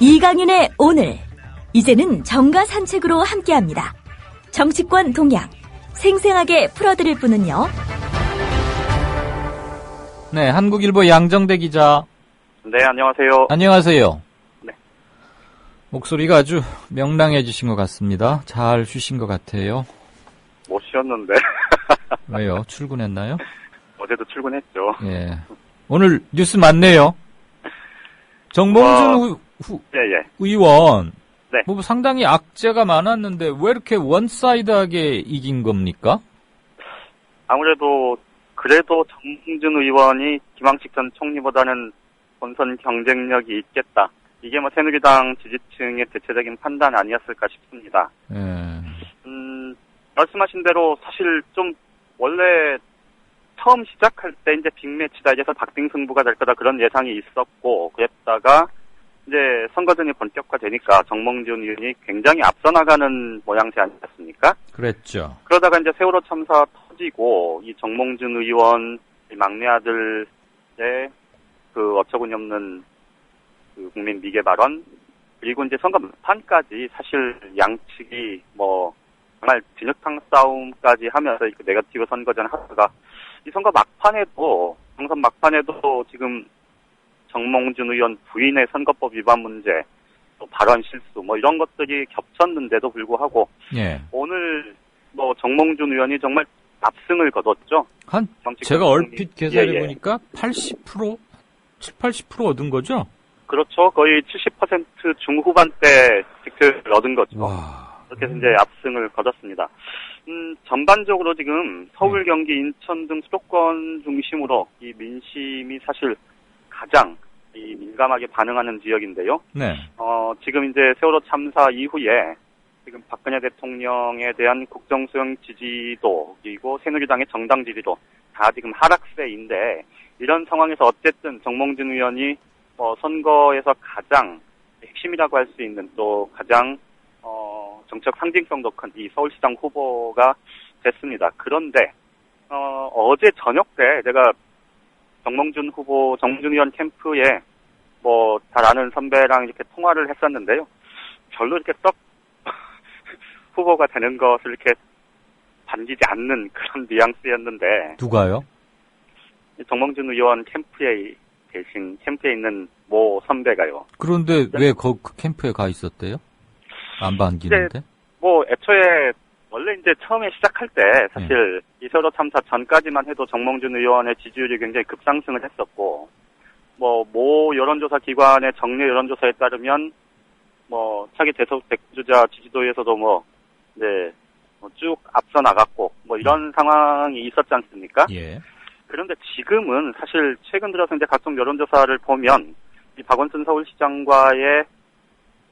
이강윤의 오늘, 이제는 정가 산책으로 함께합니다. 정치권 동향, 생생하게 풀어드릴 분은요. 네, 한국일보 양정대 기자. 네, 안녕하세요. 안녕하세요. 네. 목소리가 아주 명랑해지신 것 같습니다. 잘 쉬신 것 같아요. 못 쉬었는데. 왜요? 출근했나요? 어제도 출근했죠. 예. 오늘 뉴스 많네요. 정몽준 의원. 네. 뭐 상당히 악재가 많았는데 왜 이렇게 원사이드하게 이긴 겁니까? 아무래도 그래도 정몽준 의원이 김황식 전 총리보다는 본선 경쟁력이 있겠다. 이게 뭐 새누리당 지지층의 대체적인 판단 아니었을까 싶습니다. 예. 말씀하신 대로 사실 좀 원래 처음 시작할 때 이제 빅매치다 이래서 박빙 승부가 될 거다 그런 예상이 있었고 그랬다가 이제 선거전이 본격화되니까 정몽준 의원이 굉장히 앞서 나가는 모양새 아니었습니까? 그랬죠. 그러다가 이제 세월호 참사 터지고 이 정몽준 의원 막내 아들의 그 어처구니없는 그 국민 미개 발언 그리고 이제 선거 막판까지 사실 양측이 뭐 정말 진흙탕 싸움까지 하면서 그 네거티브 선거전 하다가 이 선거 막판에도 당선 막판에도 지금 정몽준 의원 부인의 선거법 위반 문제, 또 발언 실수, 뭐 이런 것들이 겹쳤는데도 불구하고 예. 오늘 뭐 정몽준 의원이 정말 압승을 거뒀죠. 제가 얼핏 계산해 보니까 80%, 80% 얻은 거죠? 그렇죠. 거의 70% 중후반대 득표를 얻은 거죠. 와. 그렇게 해서 이제 압승을 거뒀습니다. 전반적으로 지금 서울, 경기, 인천 등 수도권 중심으로 이 민심이 사실 가장 이 민감하게 반응하는 지역인데요. 네. 지금 이제 세월호 참사 이후에 지금 박근혜 대통령에 대한 국정 수용 지지도 그리고 새누리당의 정당 지지도 다 지금 하락세인데 이런 상황에서 어쨌든 정몽준 의원이 선거에서 가장 핵심이라고 할 수 있는 또 가장 정책 상징성도 큰 이 서울시장 후보가 됐습니다. 그런데 어제 저녁 때 제가 정몽준 의원 캠프에 뭐 잘 아는 선배랑 이렇게 통화를 했었는데요. 별로 이렇게 썩 후보가 되는 것을 이렇게 반기지 않는 그런 뉘앙스였는데. 누가요? 정몽준 의원 캠프에 있는 모 선배가요. 그런데 왜 그 캠프에 가 있었대요? 안 반기는데? 뭐 애초에 원래 이제 처음에 시작할 때 사실 이 세월호 참사 전까지만 해도 정몽준 의원의 지지율이 굉장히 급상승을 했었고 모 여론조사 기관의 정례 여론조사에 따르면 차기 대주자 지지도에서도 쭉 앞서 나갔고 이런 상황이 있었지 않습니까? 예. 그런데 지금은 사실 최근 들어서 이제 각종 여론조사를 보면 이 박원순 서울시장과의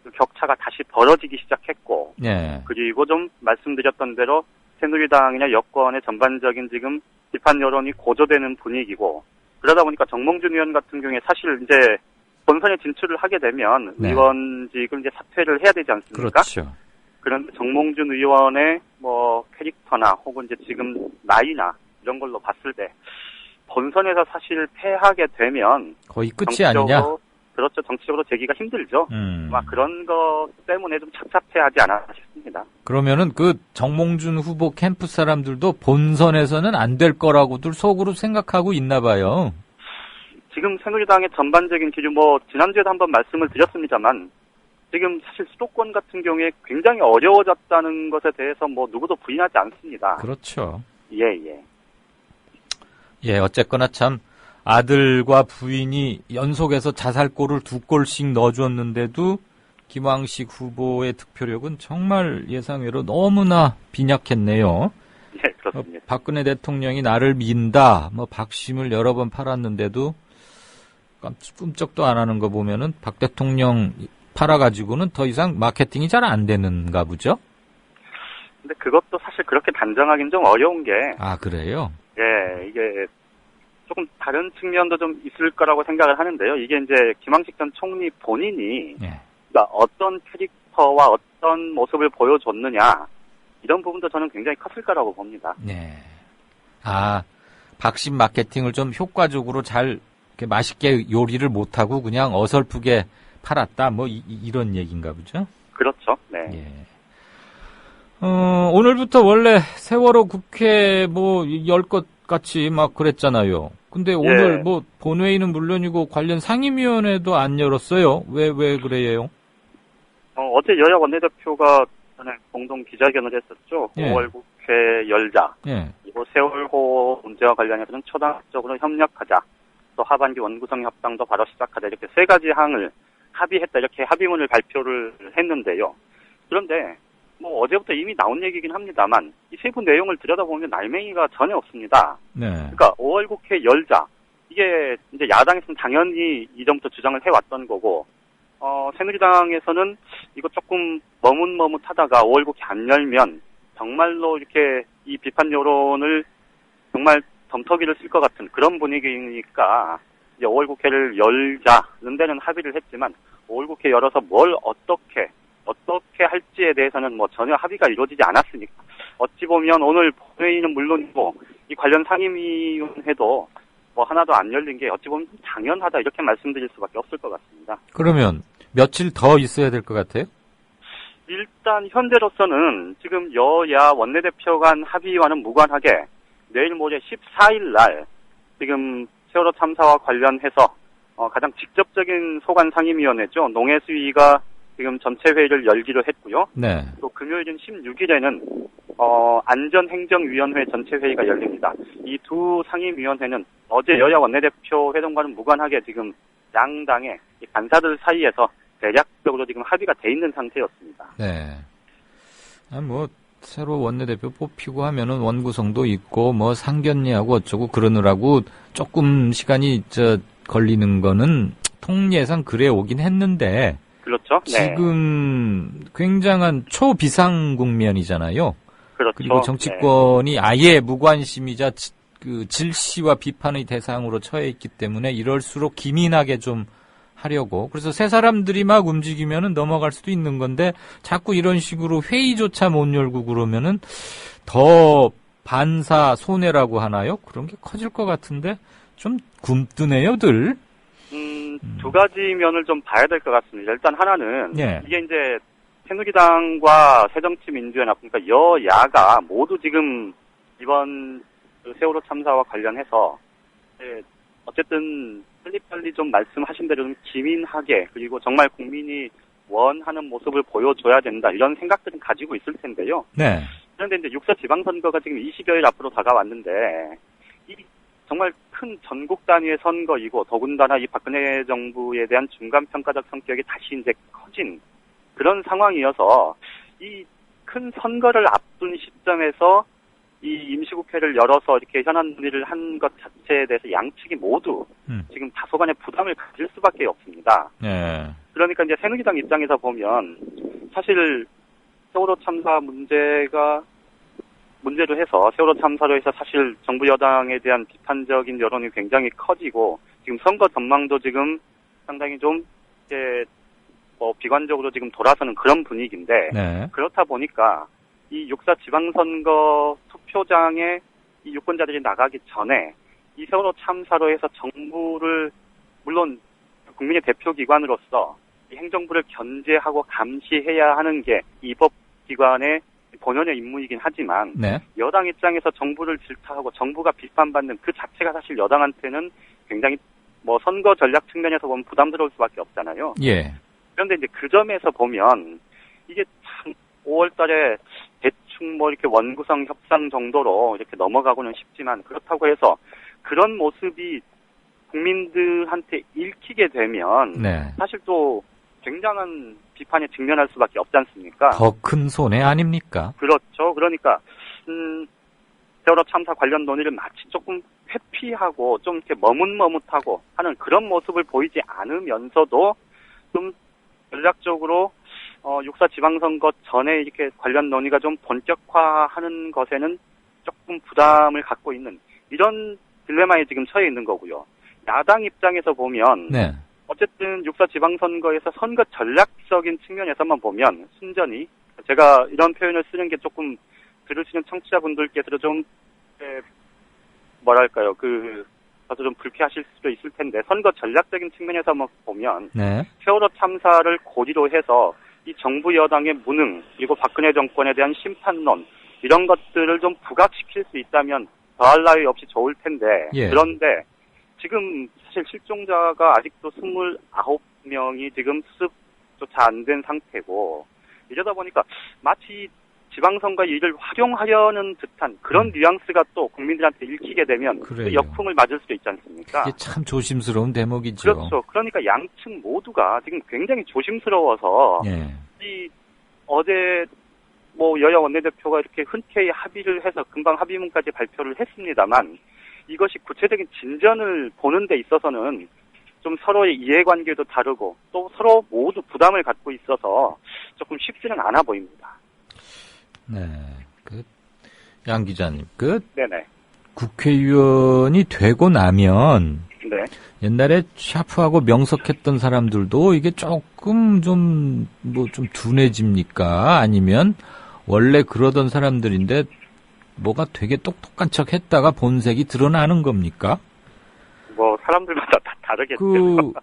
그 격차가 다시 벌어지기 시작했고, 예. 그리고 좀 말씀드렸던 대로 새누리당이나 여권의 전반적인 지금 비판 여론이 고조되는 분위기고, 그러다 보니까 정몽준 의원 같은 경우에 사실 이제 본선에 진출을 하게 되면 의원직을 이제 사퇴를 해야 되지 않습니까? 그렇죠. 그런데 정몽준 의원의 캐릭터나 혹은 이제 지금 나이나 이런 걸로 봤을 때 본선에서 사실 패하게 되면 거의 끝이 아니냐? 그렇죠. 정치적으로 되기가 힘들죠. 그런 것 때문에 좀 착잡해하지 않았나 싶습니다. 그러면은 그 정몽준 후보 캠프 사람들도 본선에서는 안 될 거라고들 속으로 생각하고 있나 봐요. 지금 새누리당의 전반적인 기류 지난주에도 한번 말씀을 드렸습니다만 지금 사실 수도권 같은 경우에 굉장히 어려워졌다는 것에 대해서 누구도 부인하지 않습니다. 그렇죠. 예. 예, 어쨌거나 참 아들과 부인이 연속해서 자살골을 2골씩 넣어줬는데도 김황식 후보의 득표력은 정말 예상외로 너무나 빈약했네요. 네, 그렇습니다. 박근혜 대통령이 나를 민다, 박심을 여러 번 팔았는데도 꿈쩍도 안 하는 거 보면은 박 대통령 팔아가지고는 더 이상 마케팅이 잘 안 되는가 보죠? 근데 그것도 사실 그렇게 단정하기는 좀 어려운 게. 아, 그래요? 예, 이게 조금 다른 측면도 좀 있을 거라고 생각을 하는데요. 이게 이제 김황식 전 총리 본인이 그러니까 어떤 캐릭터와 어떤 모습을 보여줬느냐 이런 부분도 저는 굉장히 컸을 거라고 봅니다. 네. 아, 박심 마케팅을 좀 효과적으로 잘 이렇게 맛있게 요리를 못하고 그냥 어설프게 팔았다. 뭐 이런 얘기인가 보죠. 그렇죠. 네. 예. 오늘부터 원래 세월호 국회 뭐 열 것 같이 막 그랬잖아요. 근데 오늘 뭐 본회의는 물론이고 관련 상임위원회도 안 열었어요. 왜 그래요? 어제 여야 원내대표가 전에 공동 기자회견을 했었죠. 예. 5월 국회 열자. 예. 그리고 세월호 문제와 관련해서는 초당적으로 협력하자. 또 하반기 원구성 협상도 바로 시작하자. 이렇게 세 가지 항을 합의했다. 이렇게 합의문을 발표를 했는데요. 그런데 뭐 어제부터 이미 나온 얘기긴 합니다만 이 세부 내용을 들여다보면 날맹이가 전혀 없습니다. 네. 그러니까 5월 국회 열자. 이게 이제 야당에서는 당연히 이전부터 주장을 해왔던 거고 새누리당에서는 이거 조금 머뭇머뭇하다가 5월 국회 안 열면 정말로 이렇게 이 비판 여론을 정말 덤터기를 쓸 것 같은 그런 분위기니까 이제 5월 국회를 열자는 데는 합의를 했지만 5월 국회 열어서 뭘 어떻게 할지에 대해서는 뭐 전혀 합의가 이루어지지 않았으니까 어찌 보면 오늘 본회의는 물론이고 이 관련 상임위원회도 뭐 하나도 안 열린 게 어찌 보면 당연하다 이렇게 말씀드릴 수밖에 없을 것 같습니다. 그러면 며칠 더 있어야 될 것 같아요? 일단 현재로서는 지금 여야 원내대표 간 합의와는 무관하게 내일 모레 14일 날 지금 세월호 참사와 관련해서 가장 직접적인 소관 상임위원회죠. 농해수위가 지금 전체 회의를 열기로 했고요. 네. 또 금요일인 16일에는 안전행정위원회 전체 회의가 열립니다. 이 두 상임위원회는 어제 여야 원내대표 회동과는 무관하게 지금 양당의 간사들 사이에서 대략적으로 지금 합의가 돼 있는 상태였습니다. 네. 뭐 새로 원내대표 뽑히고 하면은 원구성도 있고 뭐 상견례하고 어쩌고 그러느라고 조금 시간이 걸리는 거는 통례상 그래 오긴 했는데 그렇죠. 네. 지금 굉장한 초비상 국면이잖아요. 그렇죠. 그리고 정치권이 아예 무관심이자 그 질시와 비판의 대상으로 처해 있기 때문에 이럴수록 기민하게 좀 하려고. 그래서 세 사람들이 막 움직이면은 넘어갈 수도 있는 건데 자꾸 이런 식으로 회의조차 못 열고 그러면은 더 반사 손해라고 하나요? 그런 게 커질 것 같은데 좀 굼뜨네요, 늘. 두 가지 면을 좀 봐야 될 것 같습니다. 일단 하나는 예. 이게 이제 새누리당과 새정치민주연합 그러니까 여야가 모두 지금 이번 그 세월호 참사와 관련해서 어쨌든 빨리빨리 좀 말씀하신 대로 좀 기민하게 그리고 정말 국민이 원하는 모습을 보여줘야 된다 이런 생각들은 가지고 있을 텐데요. 네. 그런데 이제 6사 지방선거가 지금 20여일 앞으로 다가왔는데 이 정말 큰 전국 단위의 선거이고 더군다나 이 박근혜 정부에 대한 중간평가적 성격이 다시 이제 커진 그런 상황이어서 이 큰 선거를 앞둔 시점에서 이 임시국회를 열어서 이렇게 현안 논의를 한 것 자체에 대해서 양측이 모두 지금 다소간의 부담을 가질 수밖에 없습니다. 네. 그러니까 이제 새누리당 입장에서 보면 사실 세월호 참사 문제로 해서 세월호 참사로 해서 사실 정부 여당에 대한 비판적인 여론이 굉장히 커지고 지금 선거 전망도 지금 상당히 좀 이제 비관적으로 지금 돌아서는 그런 분위기인데 네. 그렇다 보니까 이 6.4 지방선거 투표장에 이 유권자들이 나가기 전에 이 세월호 참사로 해서 정부를 물론 국민의 대표기관으로서 이 행정부를 견제하고 감시해야 하는 게 이 법기관의 본연의 임무이긴 하지만 네. 여당 입장에서 정부를 질타하고 정부가 비판받는 그 자체가 사실 여당한테는 굉장히 선거 전략 측면에서 보면 부담스러울 수밖에 없잖아요. 예. 그런데 이제 그 점에서 보면 이게 참 5월 달에 대충 이렇게 원구성 협상 정도로 이렇게 넘어가고는 싶지만 그렇다고 해서 그런 모습이 국민들한테 읽히게 되면 네. 사실 또 굉장한 비판에 직면할 수밖에 없지 않습니까? 더 큰 손해 아닙니까? 그렇죠. 그러니까 세월호 참사 관련 논의를 마치 조금 회피하고 좀 이렇게 머뭇머뭇하고 하는 그런 모습을 보이지 않으면서도 좀 전략적으로 6.4 지방선거 전에 이렇게 관련 논의가 좀 본격화하는 것에는 조금 부담을 갖고 있는 이런 딜레마에 지금 처해 있는 거고요. 야당 입장에서 보면 네. 어쨌든 6.4 지방선거에서 선거 전략적인 측면에서만 보면 순전히 제가 이런 표현을 쓰는 게 조금 들으시는 청취자분들께서 좀 뭐랄까요 저도 좀 불쾌하실 수도 있을 텐데 선거 전략적인 측면에서 보면 네. 세월호 참사를 고리로 해서 이 정부 여당의 무능 그리고 박근혜 정권에 대한 심판론 이런 것들을 좀 부각시킬 수 있다면 더할 나위 없이 좋을 텐데 예. 그런데 지금 사실 실종자가 아직도 29명이 지금 수습조차 안 된 상태고 이러다 보니까 마치 지방선거 일을 활용하려는 듯한 그런 뉘앙스가 또 국민들한테 읽히게 되면 또 역풍을 맞을 수도 있지 않습니까? 이게 참 조심스러운 대목이죠. 그렇죠. 그러니까 양측 모두가 지금 굉장히 조심스러워서 예. 이 어제 여야 원내대표가 이렇게 흔쾌히 합의를 해서 금방 합의문까지 발표를 했습니다만 이것이 구체적인 진전을 보는 데 있어서는 좀 서로의 이해관계도 다르고 또 서로 모두 부담을 갖고 있어서 조금 쉽지는 않아 보입니다. 네. 양 기자님, 네네. 국회의원이 되고 나면 네. 옛날에 샤프하고 명석했던 사람들도 이게 조금 좀 둔해집니까? 아니면 원래 그러던 사람들인데 뭐가 되게 똑똑한 척 했다가 본색이 드러나는 겁니까? 사람들마다 다 다르겠죠.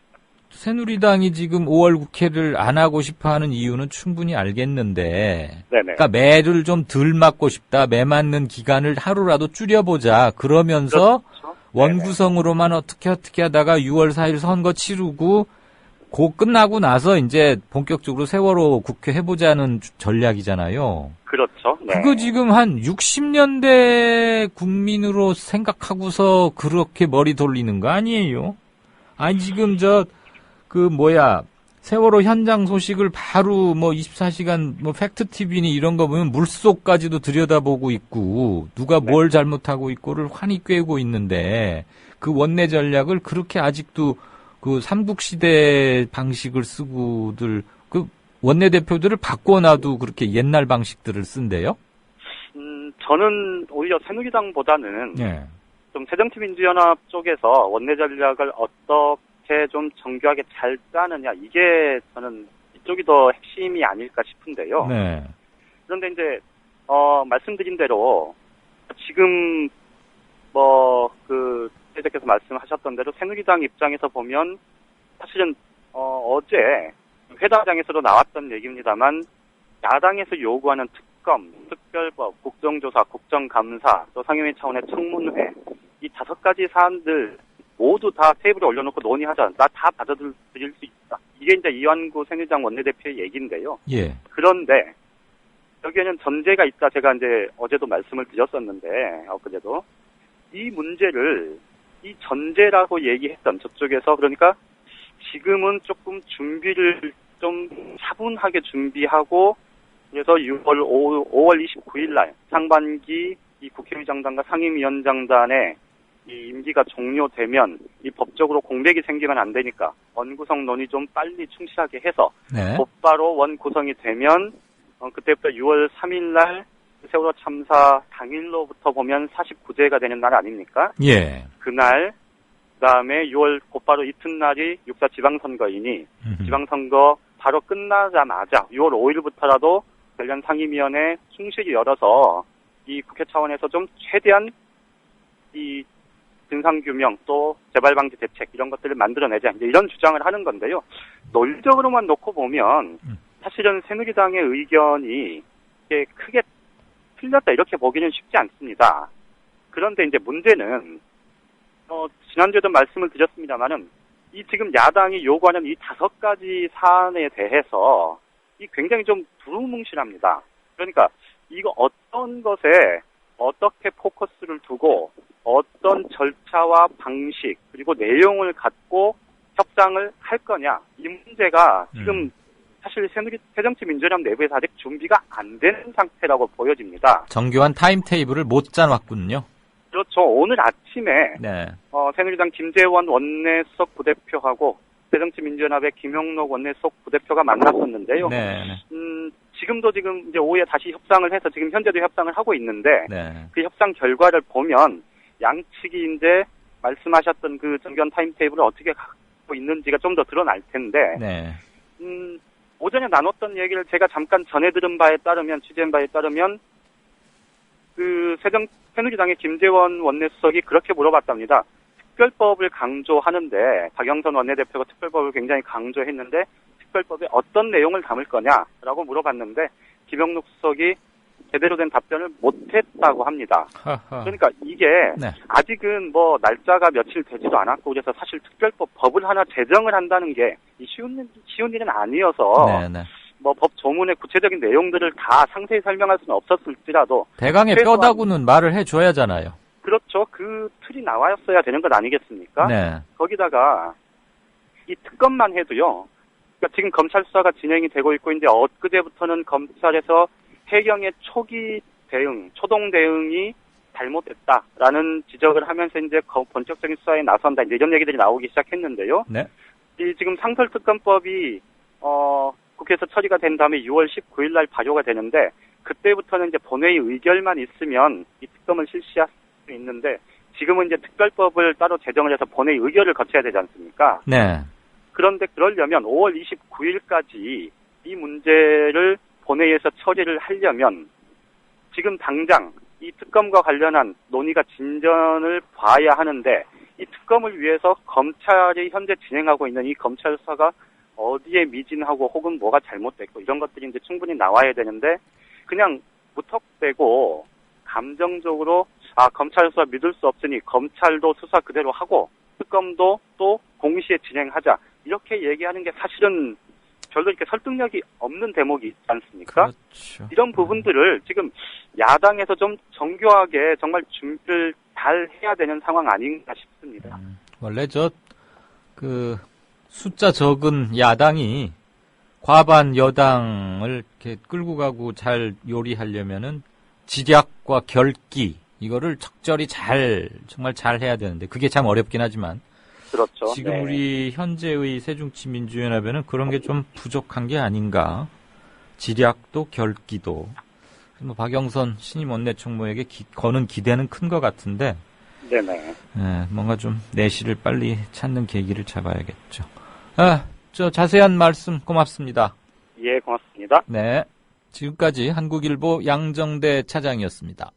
새누리당이 지금 5월 국회를 안 하고 싶어 하는 이유는 충분히 알겠는데, 네네. 그러니까 매를 좀 덜 맞고 싶다, 매 맞는 기간을 하루라도 줄여보자, 그러면서 그렇죠. 원구성으로만 어떻게 하다가 6월 4일 선거 치르고, 끝나고 나서 이제 본격적으로 세월호 국회 해보자는 전략이잖아요. 그렇죠. 네. 그거 지금 한 60년대 국민으로 생각하고서 그렇게 머리 돌리는 거 아니에요? 아니, 지금 세월호 현장 소식을 바로 24시간 팩트TV니 이런 거 보면 물속까지도 들여다보고 있고, 누가 뭘 잘못하고 있고를 환히 꿰고 있는데, 그 원내 전략을 그렇게 아직도 삼국시대 방식을 쓰고들, 원내대표들을 바꿔놔도 그렇게 옛날 방식들을 쓴대요? 저는 오히려 새누리당보다는 네. 좀 새정치민주연합 쪽에서 원내 전략을 어떻게 좀 정교하게 잘 짜느냐 이게 저는 이쪽이 더 핵심이 아닐까 싶은데요. 네. 그런데 이제 말씀드린 대로 지금 대표께서 말씀하셨던 대로 새누리당 입장에서 보면 사실은 어제 회담장에서도 나왔던 얘기입니다만 야당에서 요구하는 특검, 특별법, 국정조사, 국정감사, 또 상임위 차원의 청문회 이 5가지 사안들 모두 다 테이블에 올려놓고 논의하자. 나 다 받아들일 수 있다. 이게 이제 이완구 새누리당 원내대표의 얘기인데요. 예. 그런데 여기에는 전제가 있다. 제가 이제 어제도 말씀을 드렸었는데 엊그제도 이 문제를 이 전제라고 얘기했던 저쪽에서 그러니까 지금은 조금 준비를 좀 차분하게 준비하고 그래서 5월 29일 날 상반기 이 국회의장단과 상임위원장단의 이 임기가 종료되면 이 법적으로 공백이 생기면 안 되니까 원구성 논의 좀 빨리 충실하게 해서 네. 곧바로 원구성이 되면 그때부터 6월 3일 날 세월호 참사 당일로부터 보면 49제가 되는 날 아닙니까? 예. 그날 그다음에 6월 곧바로 이튿날이 6.4 지방선거이니 지방선거 바로 끝나자마자 6월 5일부터라도 관련 상임위원회 충실히 열어서 이 국회 차원에서 좀 최대한 이 진상규명 또 재발방지 대책 이런 것들을 만들어내자 이제 이런 주장을 하는 건데요. 논리적으로만 놓고 보면 사실은 새누리당의 의견이 크게 틀렸다 이렇게 보기는 쉽지 않습니다. 그런데 이제 문제는 지난주에도 말씀을 드렸습니다만은 이 지금 야당이 요구하는 이 5가지 사안에 대해서 이 굉장히 좀 두루뭉실합니다. 그러니까 이거 어떤 것에 어떻게 포커스를 두고 어떤 절차와 방식 그리고 내용을 갖고 협상을 할 거냐 이 문제가 지금 사실 새정치민주연합 내부에서 아직 준비가 안 된 상태라고 보여집니다. 정교한 타임테이블을 못 짜놨군요. 그렇죠. 오늘 아침에 네. 새누리당 김재원 원내수석 부대표하고 새정치민주연합의 김용록 원내수석 부대표가 만났었는데요. 네. 지금도 이제 오후에 다시 협상을 해서 지금 현재도 협상을 하고 있는데 네. 그 협상 결과를 보면 양측이 이제 말씀하셨던 그 정교한 타임테이블을 어떻게 갖고 있는지가 좀 더 드러날 텐데 네. 오전에 나눴던 얘기를 제가 잠깐 전해 들은 바에 따르면 취재한 바에 따르면 그 새누리당의 김재원 원내수석이 그렇게 물어봤답니다. 특별법을 강조하는데 박영선 원내대표가 특별법을 굉장히 강조했는데 특별법에 어떤 내용을 담을 거냐라고 물어봤는데 김영록 수석이 제대로 된 답변을 못했다고 합니다. 그러니까 이게 네. 아직은 뭐 날짜가 며칠 되지도 않았고 그래서 사실 특별법 법을 하나 제정을 한다는 게 쉬운 일은 아니어서 네네. 뭐 법 조문의 구체적인 내용들을 다 상세히 설명할 수는 없었을지라도 대강의 최소한- 뼈다구는 말을 해줘야잖아요. 그렇죠. 그 틀이 나왔어야 되는 것 아니겠습니까? 네. 거기다가 이 특검만 해도요. 그러니까 지금 검찰 수사가 진행이 되고 있고 이제 엊그제부터는 검찰에서 해경의 초기 대응, 초동 대응이 잘못됐다라는 지적을 하면서 이제 본격적인 수사에 나선다. 이제 이런 얘기들이 나오기 시작했는데요. 네. 이 지금 상설특검법이 국회에서 처리가 된 다음에 6월 19일 날 발효가 되는데 그때부터는 이제 본회의 의결만 있으면 이 특검을 실시할 수 있는데 지금은 이제 특별법을 따로 제정을 해서 본회의 의결을 거쳐야 되지 않습니까? 네. 그런데 그러려면 5월 29일까지 이 문제를 본회의에서 처리를 하려면 지금 당장 이 특검과 관련한 논의가 진전을 봐야 하는데 이 특검을 위해서 검찰이 현재 진행하고 있는 이 검찰 수사가 어디에 미진하고 혹은 뭐가 잘못됐고 이런 것들이 이제 충분히 나와야 되는데 그냥 무턱대고 감정적으로 검찰 수사 믿을 수 없으니 검찰도 수사 그대로 하고 특검도 또 동시에 진행하자 이렇게 얘기하는 게 사실은 별로 이렇게 설득력이 없는 대목이 있지 않습니까? 그렇죠. 이런 부분들을 지금 야당에서 좀 정교하게 정말 준비를 잘 해야 되는 상황 아닌가 싶습니다. 원래 숫자 적은 야당이 과반 여당을 이렇게 끌고 가고 잘 요리하려면은 지략과 결기 이거를 적절히 정말 잘 해야 되는데 그게 참 어렵긴 하지만 그렇죠. 지금 네. 우리 현재의 새정치민주연합에는 그런 게 좀 부족한 게 아닌가. 지략도 결기도. 뭐 박영선 신임 원내총무에게 거는 기대는 큰 것 같은데 네네. 뭔가 좀 내실을 빨리 찾는 계기를 잡아야겠죠. 자세한 말씀 고맙습니다. 예, 고맙습니다. 네. 지금까지 한국일보 양정대 차장이었습니다.